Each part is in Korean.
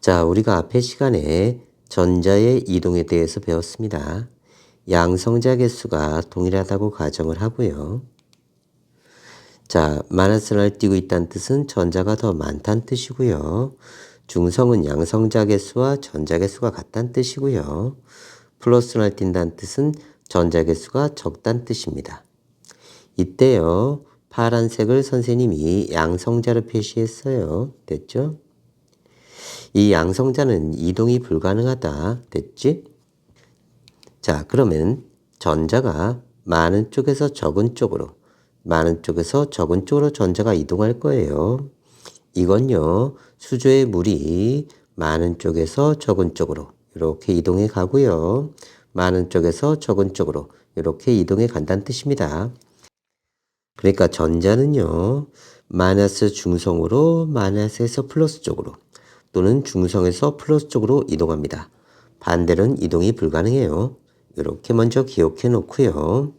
자, 우리가 앞의 시간에 전자의 이동에 대해서 배웠습니다. 양성자 개수가 동일하다고 가정을 하고요. 자, 마이너스를 띄고 있다는 뜻은 전자가 더 많다는 뜻이고요. 중성은 양성자 개수와 전자 개수가 같다는 뜻이고요. 플러스를 띈다는 뜻은 전자 개수가 적다는 뜻입니다. 이때요, 파란색을 선생님이 양성자로 표시했어요. 됐죠? 이 양성자는 이동이 불가능하다. 됐지? 자, 그러면 전자가 많은 쪽에서 적은 쪽으로, 많은 쪽에서 적은 쪽으로 전자가 이동할 거예요. 이건요, 수조의 물이 많은 쪽에서 적은 쪽으로 이렇게 이동해 가고요. 많은 쪽에서 적은 쪽으로 이렇게 이동해 간다는 뜻입니다. 그러니까 전자는요, 마이너스 중성으로 마이너스에서 플러스 쪽으로 또는 중성에서 플러스 쪽으로 이동합니다. 반대로는 이동이 불가능해요. 이렇게 먼저 기억해 놓고요.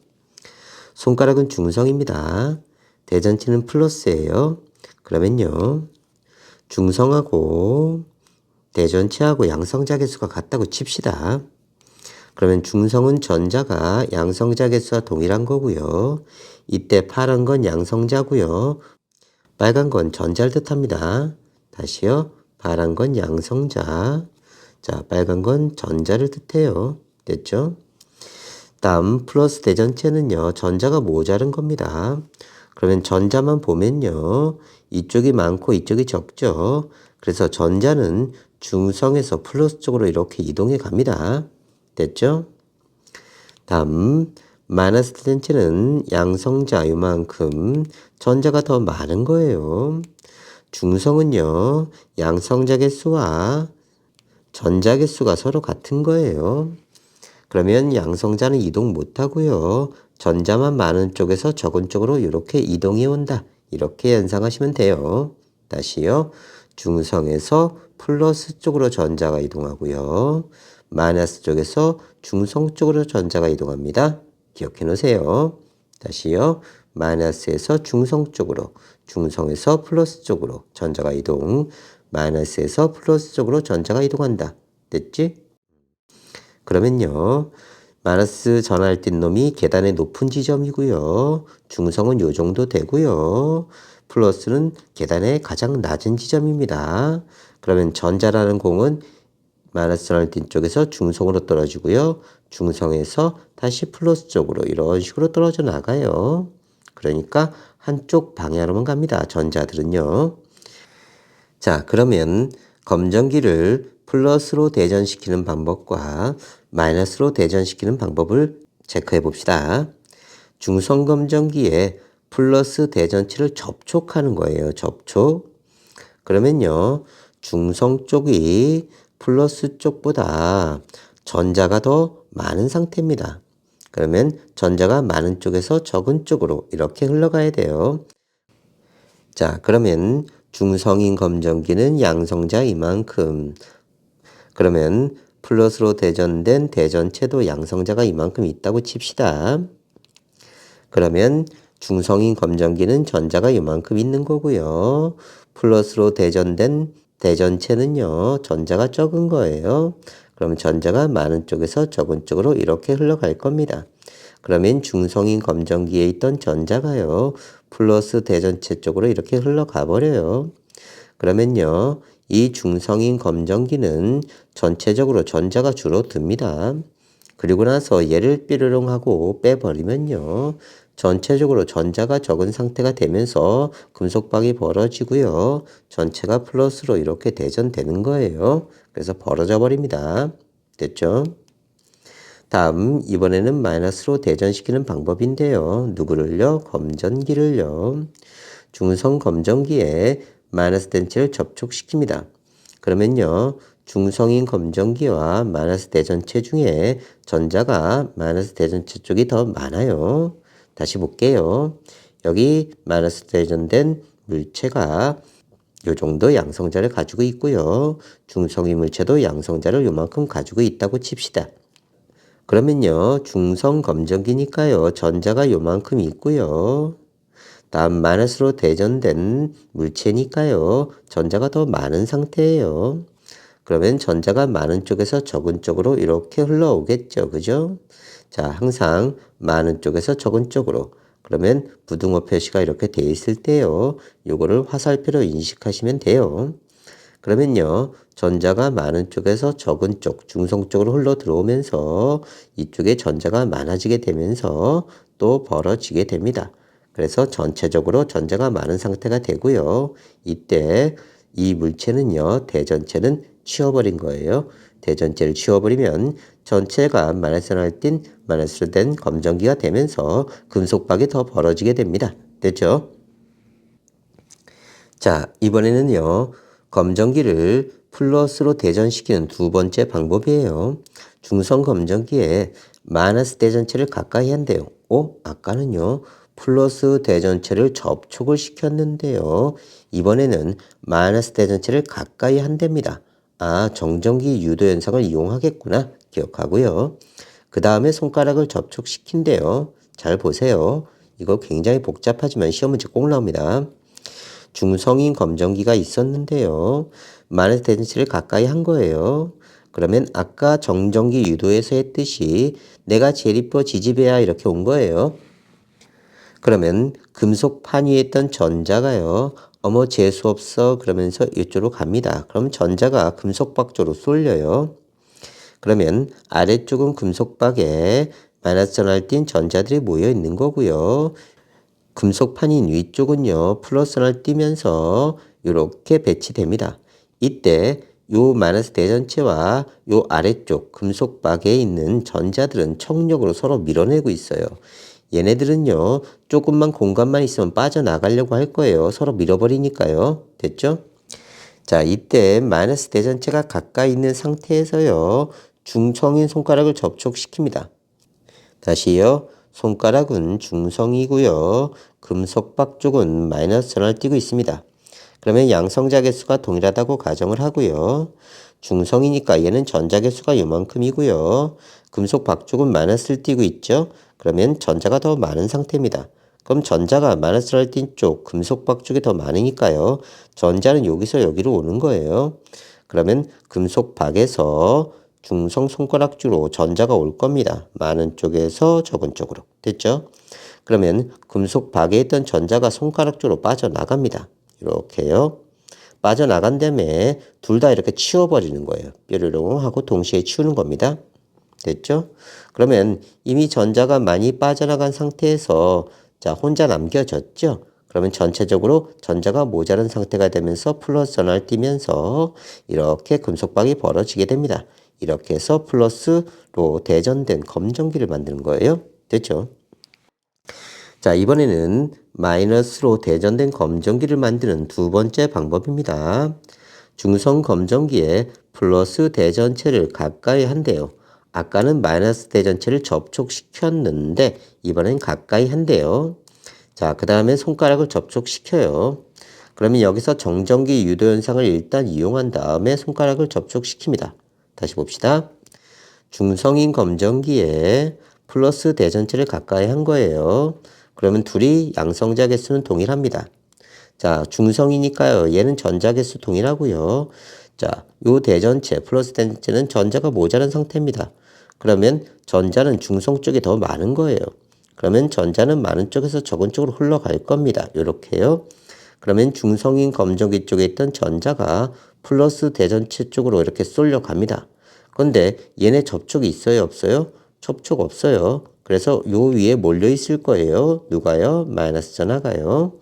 손가락은 중성입니다. 대전체는 플러스예요. 그러면요, 중성하고 대전체하고 양성자 개수가 같다고 칩시다. 그러면 중성은 전자가 양성자 개수와 동일한 거고요. 이때 파란 건 양성자고요. 빨간 건 전자를 뜻합니다. 다시요. 파란 건 양성자. 자, 빨간 건 전자를 뜻해요. 됐죠? 다음 플러스 대전체는요. 전자가 모자른 겁니다. 그러면 전자만 보면요. 이쪽이 많고 이쪽이 적죠. 그래서 전자는 중성에서 플러스 쪽으로 이렇게 이동해 갑니다. 됐죠? 다음 마이너스 대전체는 양성자 요만큼 전자가 더 많은 거예요. 중성은요. 양성자 개수와 전자 개수가 서로 같은 거예요. 그러면 양성자는 이동 못하고요. 전자만 많은 쪽에서 적은 쪽으로 이렇게 이동해 온다. 이렇게 연상하시면 돼요. 다시요. 중성에서 플러스 쪽으로 전자가 이동하고요. 마이너스 쪽에서 중성 쪽으로 전자가 이동합니다. 기억해 놓으세요. 다시요. 마이너스에서 중성 쪽으로, 중성에서 플러스 쪽으로 전자가 이동, 마이너스에서 플러스 쪽으로 전자가 이동한다. 됐지? 그러면요. 마이너스 전하를 띈 놈이 계단의 높은 지점이고요. 중성은 요 정도 되고요. 플러스는 계단의 가장 낮은 지점입니다. 그러면 전자라는 공은 마이너스 전하를 띈 쪽에서 중성으로 떨어지고요. 중성에서 다시 플러스 쪽으로 이런 식으로 떨어져 나가요. 그러니까 한쪽 방향으로만 갑니다. 전자들은요. 자, 그러면 검정기를 플러스로 대전시키는 방법과 마이너스로 대전시키는 방법을 체크해 봅시다. 중성 검정기에 플러스 대전체를 접촉하는 거예요. 접촉. 그러면요, 중성 쪽이 플러스 쪽보다 전자가 더 많은 상태입니다. 그러면 전자가 많은 쪽에서 적은 쪽으로 이렇게 흘러가야 돼요. 자, 그러면 중성인 검정기는 양성자 이만큼. 그러면 플러스로 대전된 대전체도 양성자가 이만큼 있다고 칩시다. 그러면 중성인 검정기는 전자가 이만큼 있는 거고요. 플러스로 대전된 대전체는요, 전자가 적은 거예요. 그럼 전자가 많은 쪽에서 적은 쪽으로 이렇게 흘러갈 겁니다. 그러면 중성인 검정기에 있던 전자가요, 플러스 대전체 쪽으로 이렇게 흘러가 버려요. 그러면요, 이 중성인 검정기는 전체적으로 전자가 줄어듭니다. 그리고 나서 얘를 삐르릉 하고 빼버리면요, 전체적으로 전자가 적은 상태가 되면서 금속방이 벌어지고요. 전체가 플러스로 이렇게 대전되는 거예요. 그래서 벌어져 버립니다. 됐죠? 다음 이번에는 마이너스로 대전시키는 방법인데요. 누구를요? 검전기를요. 중성 검정기에 마이너스 대전체를 접촉시킵니다. 그러면요. 중성인 검정기와 마이너스 대전체 중에 전자가 마이너스 대전체 쪽이 더 많아요. 다시 볼게요. 여기 마이너스 대전된 물체가 요 정도 양성자를 가지고 있고요. 중성인 물체도 양성자를 요만큼 가지고 있다고 칩시다. 그러면요. 중성 검정기니까요. 전자가 요만큼 있고요. 다음 마이너스로 대전된 물체니까요. 전자가 더 많은 상태예요. 그러면 전자가 많은 쪽에서 적은 쪽으로 이렇게 흘러오겠죠. 그죠? 자, 항상 많은 쪽에서 적은 쪽으로. 그러면 부등호 표시가 이렇게 돼 있을 때요. 요거를 화살표로 인식하시면 돼요. 그러면요, 전자가 많은 쪽에서 적은 쪽, 중성 쪽으로 흘러 들어오면서 이쪽에 전자가 많아지게 되면서 또 벌어지게 됩니다. 그래서 전체적으로 전자가 많은 상태가 되고요. 이때 이 물체는요, 대전체는 치워버린 거예요. 대전체를 치워버리면 전체가 마이너스를 띤 마이너스로 된 검정기가 되면서 금속박이 더 벌어지게 됩니다. 됐죠? 자, 이번에는요, 검정기를 플러스로 대전시키는 두 번째 방법이에요. 중성 검정기에 마이너스 대전체를 가까이 한대요. 아까는요, 플러스 대전체를 접촉을 시켰는데요. 이번에는 마이너스 대전체를 가까이 한답니다. 아, 정전기 유도 현상을 이용하겠구나. 기억하고요. 그 다음에 손가락을 접촉시킨대요. 잘 보세요. 이거 굉장히 복잡하지만 시험 문제 꼭 나옵니다. 중성인 검정기가 있었는데요. 마이너스 대전체를 가까이 한 거예요. 그러면 아까 정전기 유도에서 했듯이 내가 제일 이뻐 지지배야 이렇게 온 거예요. 그러면 금속판 위에 있던 전자가요. 어머 재수 없어 그러면서 이쪽으로 갑니다. 그럼 전자가 금속박 쪽으로 쏠려요. 그러면 아래쪽은 금속박에 마이너스 전하를 띤 전자들이 모여 있는 거고요. 금속판인 위쪽은요, 플러스를 띄면서 이렇게 배치됩니다. 이때 요 마이너스 대전체와 요 아래쪽 금속박에 있는 전자들은 청력으로 서로 밀어내고 있어요. 얘네들은요, 조금만 공간만 있으면 빠져나가려고 할 거예요. 서로 밀어버리니까요. 됐죠? 자, 이때 마이너스 대전체가 가까이 있는 상태에서요, 중성인 손가락을 접촉시킵니다. 다시요. 손가락은 중성이고요. 금속박 쪽은 마이너스 전화를 띄고 있습니다. 그러면 양성자 개수가 동일하다고 가정을 하고요. 중성이니까 얘는 전자 개수가 요만큼이고요. 금속박 쪽은 마이너스를 띄고 있죠. 그러면 전자가 더 많은 상태입니다. 그럼 전자가 마이너스를 띈 쪽, 금속박 쪽이 더 많으니까요. 전자는 여기서 여기로 오는 거예요. 그러면 금속박에서 중성 손가락 쪽으로 전자가 올 겁니다. 많은 쪽에서 적은 쪽으로. 됐죠? 그러면 금속 박에 있던 전자가 손가락 쪽으로 빠져나갑니다. 이렇게요. 빠져나간 다음에 둘 다 이렇게 치워버리는 거예요. 뾰로롱 하고 동시에 치우는 겁니다. 됐죠? 그러면 이미 전자가 많이 빠져나간 상태에서 자 혼자 남겨졌죠? 그러면 전체적으로 전자가 모자란 상태가 되면서 플러스 전화를 띄면서 이렇게 금속박이 벌어지게 됩니다. 이렇게 해서 플러스로 대전된 검정기를 만드는 거예요. 됐죠? 자, 이번에는 마이너스로 대전된 검정기를 만드는 두 번째 방법입니다. 중성 검정기에 플러스 대전체를 가까이 한대요. 아까는 마이너스 대전체를 접촉시켰는데 이번엔 가까이 한대요. 자, 그 다음에 손가락을 접촉시켜요. 그러면 여기서 정전기 유도 현상을 일단 이용한 다음에 손가락을 접촉시킵니다. 다시 봅시다. 중성인 검정기에 플러스 대전체를 가까이 한 거예요. 그러면 둘이 양성자 개수는 동일합니다. 자, 중성이니까요. 얘는 전자 개수 동일하고요. 자, 요 대전체, 플러스 대전체는 전자가 모자란 상태입니다. 그러면 전자는 중성 쪽이 더 많은 거예요. 그러면 전자는 많은 쪽에서 적은 쪽으로 흘러갈 겁니다. 요렇게요. 그러면 중성인 검정기 쪽에 있던 전자가 플러스 대전체 쪽으로 이렇게 쏠려 갑니다. 그런데 얘네 접촉이 있어요, 없어요? 접촉 없어요. 그래서 요 위에 몰려 있을 거예요. 누가요? 마이너스 전하가요.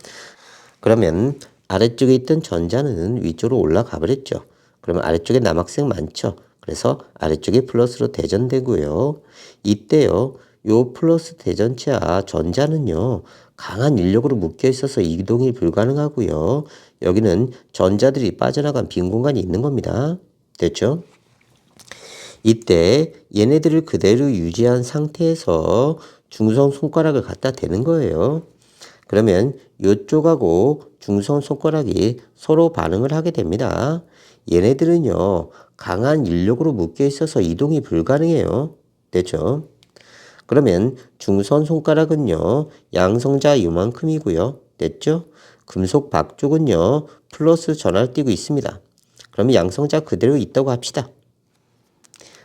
그러면 아래쪽에 있던 전자는 위쪽으로 올라가 버렸죠. 그러면 아래쪽에 남학생 많죠. 그래서 아래쪽이 플러스로 대전되고요. 이때요. 요 플러스 대전체와 전자는요. 강한 인력으로 묶여 있어서 이동이 불가능하고요. 여기는 전자들이 빠져나간 빈 공간이 있는 겁니다. 됐죠? 이때 얘네들을 그대로 유지한 상태에서 중성 손가락을 갖다 대는 거예요. 그러면 이쪽하고 중성 손가락이 서로 반응을 하게 됩니다. 얘네들은요, 강한 인력으로 묶여 있어서 이동이 불가능해요. 됐죠? 그러면 중선 손가락은요, 양성자 이만큼이고요. 됐죠? 금속 박 쪽은요, 플러스 전하를 띄고 있습니다. 그러면 양성자 그대로 있다고 합시다.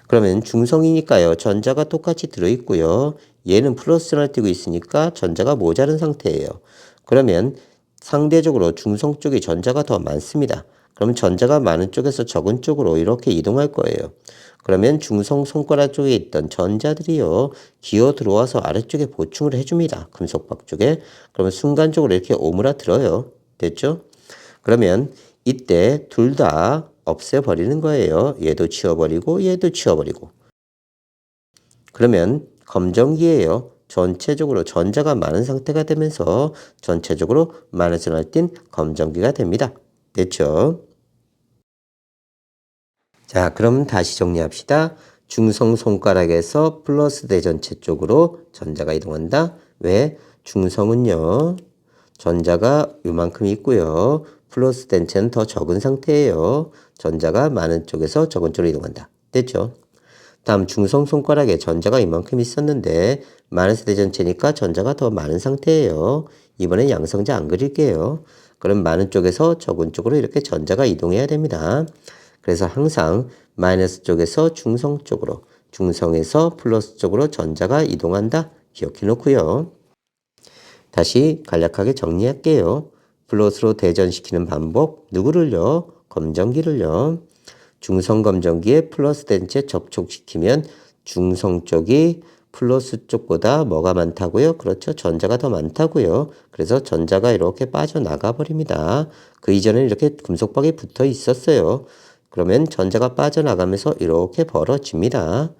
그러면 중성이니까요. 전자가 똑같이 들어있고요. 얘는 플러스를 띄고 있으니까 전자가 모자른 상태예요. 그러면 상대적으로 중성 쪽에 전자가 더 많습니다. 그럼 전자가 많은 쪽에서 적은 쪽으로 이렇게 이동할 거예요. 그러면 중성 손가락 쪽에 있던 전자들이요. 기어 들어와서 아래쪽에 보충을 해줍니다. 금속박 쪽에. 그러면 순간적으로 이렇게 오므라들어요. 됐죠? 그러면 이때 둘 다 없애버리는 거예요. 얘도 치워버리고 얘도 치워버리고. 그러면 검정기예요. 전체적으로 전자가 많은 상태가 되면서 전체적으로 마이너스를 띤 검정기가 됩니다. 됐죠? 자, 그럼 다시 정리합시다. 중성 손가락에서 플러스 대전체 쪽으로 전자가 이동한다. 왜? 중성은요. 전자가 요만큼 있고요. 플러스 대전체는 더 적은 상태예요. 전자가 많은 쪽에서 적은 쪽으로 이동한다. 됐죠? 다음 중성 손가락에 전자가 이만큼 있었는데 마이너스 대전체니까 전자가 더 많은 상태예요. 이번엔 양성자 안 그릴게요. 그럼 많은 쪽에서 적은 쪽으로 이렇게 전자가 이동해야 됩니다. 그래서 항상 마이너스 쪽에서 중성 쪽으로, 중성에서 플러스 쪽으로 전자가 이동한다. 기억해 놓고요. 다시 간략하게 정리할게요. 플러스로 대전시키는 방법, 누구를요? 검정기를요. 중성 검정기에 플러스 된 채 접촉시키면 중성 쪽이 플러스 쪽보다 뭐가 많다고요? 그렇죠. 전자가 더 많다고요. 그래서 전자가 이렇게 빠져나가 버립니다. 그 이전에는 이렇게 금속박이 붙어 있었어요. 그러면 전자가 빠져나가면서 이렇게 벌어집니다.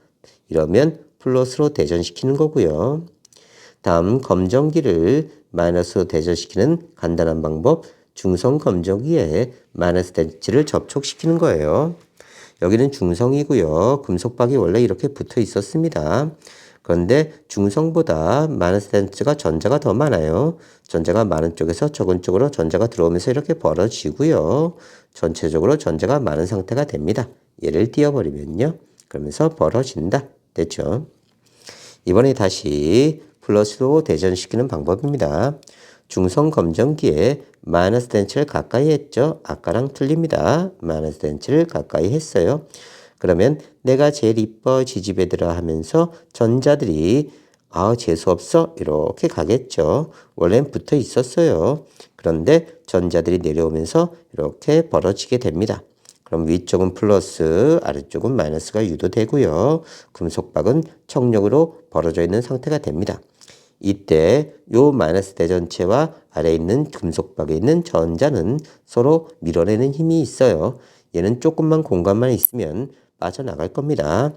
이러면 플러스로 대전시키는 거고요. 다음 검정기를 마이너스로 대전시키는 간단한 방법, 중성 검정기에 마이너스電池를 접촉시키는 거예요. 여기는 중성이고요. 금속박이 원래 이렇게 붙어 있었습니다. 그런데 중성보다 마이너스電池가 전자가 더 많아요. 전자가 많은 쪽에서 적은 쪽으로 전자가 들어오면서 이렇게 벌어지고요. 전체적으로 전자가 많은 상태가 됩니다. 얘를 띄워버리면요. 그러면서 벌어진다. 됐죠? 이번에 다시 플러스로 대전시키는 방법입니다. 중성 검정기에 마이너스電池를 가까이 했죠. 아까랑 틀립니다. 마이너스電池를 가까이 했어요. 그러면 내가 제일 이뻐 지지배들아 하면서 전자들이 재수없어 이렇게 가겠죠. 원래는 붙어 있었어요. 그런데 전자들이 내려오면서 이렇게 벌어지게 됩니다. 그럼 위쪽은 플러스, 아래쪽은 마이너스가 유도되고요. 금속박은 청력으로 벌어져 있는 상태가 됩니다. 이때 요 마이너스 대전체와 아래에 있는 금속박에 있는 전자는 서로 밀어내는 힘이 있어요. 얘는 조금만 공간만 있으면 빠져나갈 겁니다.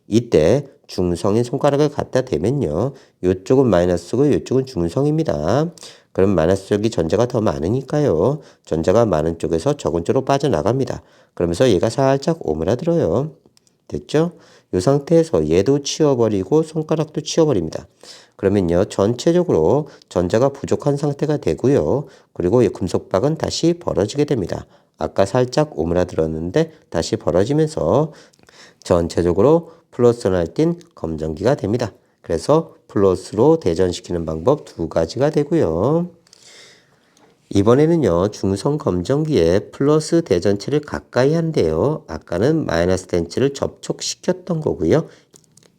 이때 중성인 손가락을 갖다 대면요. 이쪽은 마이너스고 이쪽은 중성입니다. 그럼 마이너스 쪽이 전자가 더 많으니까요. 전자가 많은 쪽에서 적은 쪽으로 빠져나갑니다. 그러면서 얘가 살짝 오므라들어요. 됐죠? 이 상태에서 얘도 치워버리고 손가락도 치워버립니다. 그러면요. 전체적으로 전자가 부족한 상태가 되고요. 그리고 이 금속박은 다시 벌어지게 됩니다. 아까 살짝 오므라들었는데 다시 벌어지면서 전체적으로 플러스를 띤 검정기가 됩니다. 그래서 플러스로 대전시키는 방법 두 가지가 되고요. 이번에는요. 중성 검정기에 플러스 대전체를 가까이 한대요. 아까는 마이너스電池를 접촉시켰던 거고요.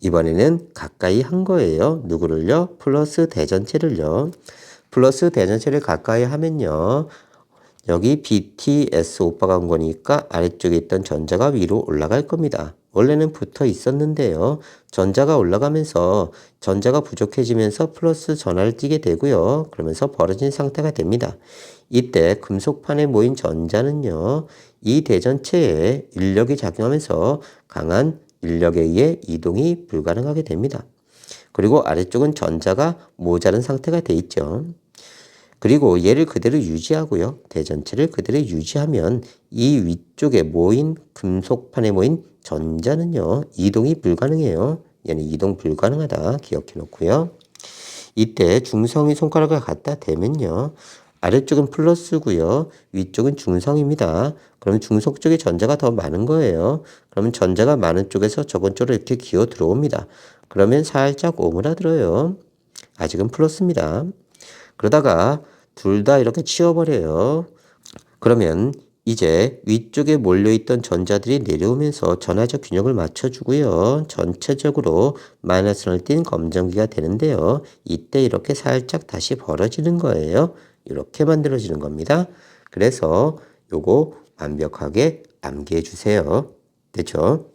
이번에는 가까이 한 거예요. 누구를요? 플러스 대전체를요. 플러스 대전체를 가까이 하면요. 여기 BTS 오빠가 온 거니까 아래쪽에 있던 전자가 위로 올라갈 겁니다. 원래는 붙어 있었는데요. 전자가 올라가면서 전자가 부족해지면서 플러스 전하를 띠게 되고요. 그러면서 벌어진 상태가 됩니다. 이때 금속판에 모인 전자는요. 이 대전체에 인력이 작용하면서 강한 인력에 의해 이동이 불가능하게 됩니다. 그리고 아래쪽은 전자가 모자른 상태가 돼 있죠. 그리고 얘를 그대로 유지하고요. 대전체를 그대로 유지하면 이 위쪽에 모인 금속판에 모인 전자는요. 이동이 불가능해요. 얘는 이동 불가능하다. 기억해 놓고요. 이때 중성이 손가락을 갖다 대면요. 아래쪽은 플러스고요. 위쪽은 중성입니다. 그럼 중성 쪽에 전자가 더 많은 거예요. 그러면 전자가 많은 쪽에서 적은 쪽으로 이렇게 기어 들어옵니다. 그러면 살짝 오므라들어요. 아직은 플러스입니다. 그러다가 둘 다 이렇게 치워버려요. 그러면 이제 위쪽에 몰려있던 전자들이 내려오면서 전하적 균형을 맞춰주고요. 전체적으로 마이너스를 띤 검정기가 되는데요. 이때 이렇게 살짝 다시 벌어지는 거예요. 이렇게 만들어지는 겁니다. 그래서 요거 완벽하게 암기해 주세요. 됐죠?